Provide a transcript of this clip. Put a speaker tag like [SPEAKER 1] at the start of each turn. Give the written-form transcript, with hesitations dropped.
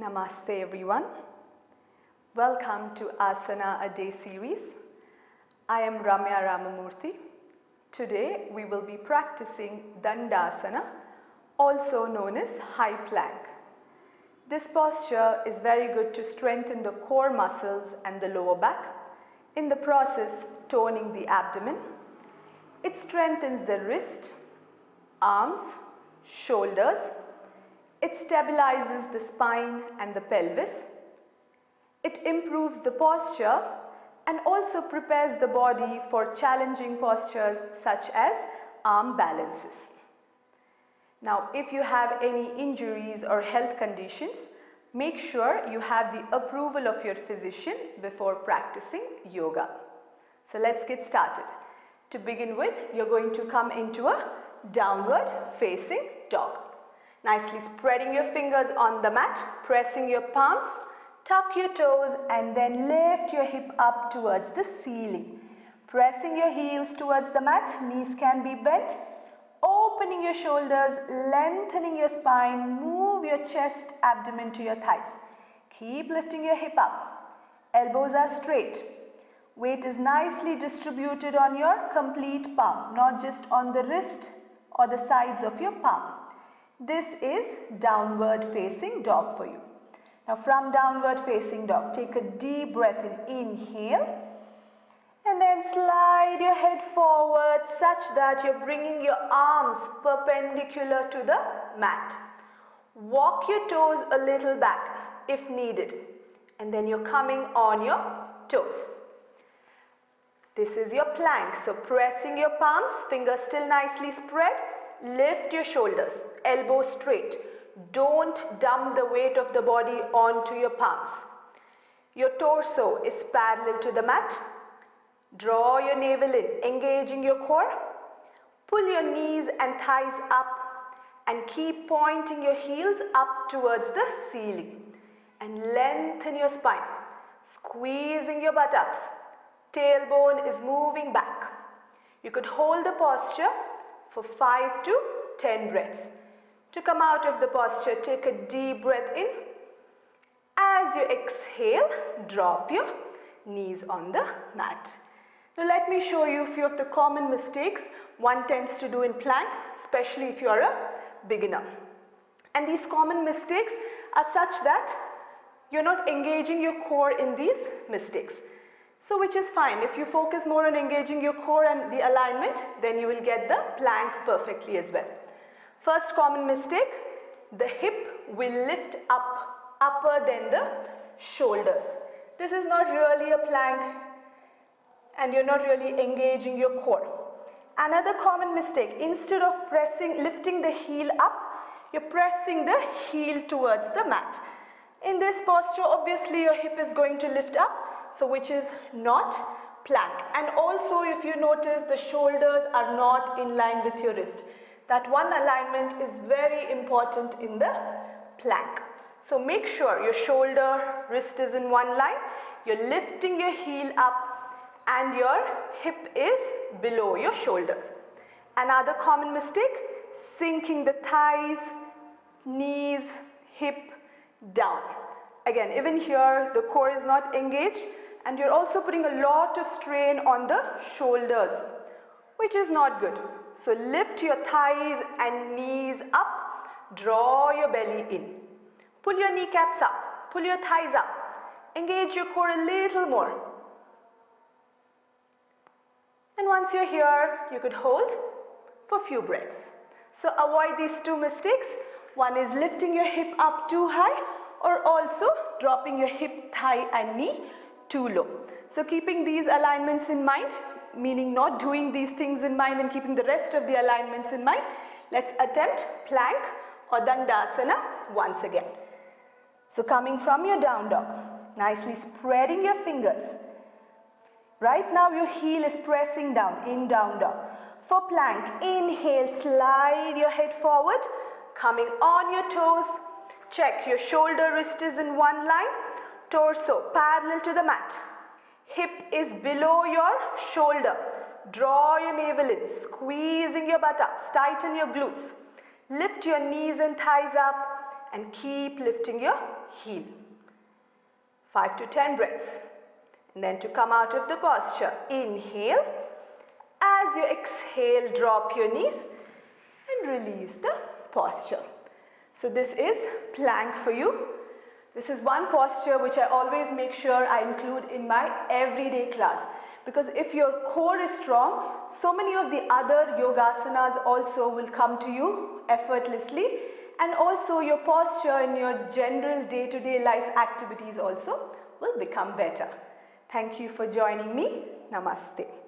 [SPEAKER 1] Namaste everyone. Welcome to Asana a Day series. I am Ramya Ramamurthy. Today we will be practicing Dandasana, also known as high plank. This posture is very good to strengthen the core muscles and the lower back, in the process toning the abdomen. It strengthens the wrist, arms, shoulders. It stabilizes the spine and the pelvis. It improves the posture and also prepares the body for challenging postures such as arm balances. Now, if you have any injuries or health conditions, make sure you have the approval of your physician before practicing yoga. So let's get started. To begin with, you're going to come into a downward facing dog. Nicely spreading your fingers on the mat, pressing your palms, tuck your toes and then lift your hip up towards the ceiling. Pressing your heels towards the mat, knees can be bent. Opening your shoulders, lengthening your spine, move your chest, abdomen to your thighs. Keep lifting your hip up. Elbows are straight. Weight is nicely distributed on your complete palm, not just on the wrist or the sides of your palm. This is downward facing dog for you. Now from downward facing dog, take a deep breath in. Inhale and then slide your head forward such that you're bringing your arms perpendicular to the mat. Walk your toes a little back if needed, and then you're coming on your toes. This is your plank, so pressing your palms, fingers still nicely spread. Lift your shoulders, elbows straight. Don't dump the weight of the body onto your palms. Your torso is parallel to the mat. Draw your navel in, engaging your core. Pull your knees and thighs up and keep pointing your heels up towards the ceiling. And lengthen your spine, squeezing your buttocks. Tailbone is moving back. You could hold the posture for 5 to 10 breaths. To come out of the posture, take a deep breath in. As you exhale, drop your knees on the mat. Now let me show you a few of the common mistakes one tends to do in plank, especially if you are a beginner. And these common mistakes are such that you're not engaging your core in these mistakes. So which is fine. If you focus more on engaging your core and the alignment, then you will get the plank perfectly as well. First common mistake, the hip will lift up, upper than the shoulders. This is not really a plank and you're not really engaging your core. Another common mistake, instead of lifting the heel up, you're pressing the heel towards the mat. In this posture, obviously your hip is going to lift up, so which is not plank. And also if you notice, the shoulders are not in line with your wrist. That one alignment is very important in the plank. So make sure your shoulder, wrist is in one line, you're lifting your heel up and your hip is below your shoulders. Another common mistake, sinking the thighs, knees, hip down. Again, even here the core is not engaged and you're also putting a lot of strain on the shoulders, which is not good. So lift your thighs and knees up, draw your belly in. Pull your kneecaps up, pull your thighs up, engage your core a little more. And once you're here, you could hold for a few breaths. So avoid these two mistakes. One is lifting your hip up too high or also dropping your hip, thigh and knee too low. So keeping these alignments in mind, meaning not doing these things in mind and keeping the rest of the alignments in mind, let's attempt plank or Dandasana once again. So coming from your down dog, nicely spreading your fingers. Right now your heel is pressing down in down dog. For plank, inhale, slide your head forward, coming on your toes. Check your shoulder, wrist is in one line, torso parallel to the mat. Hip is below your shoulder. Draw your navel in, squeezing your buttocks, tighten your glutes. Lift your knees and thighs up and keep lifting your heel. 5 to 10 breaths. And then to come out of the posture, inhale. As you exhale, drop your knees and release the posture. So this is plank for you. This is one posture which I always make sure I include in my everyday class. Because if your core is strong, so many of the other yogasanas also will come to you effortlessly, and also your posture and your general day-to-day life activities also will become better. Thank you for joining me. Namaste.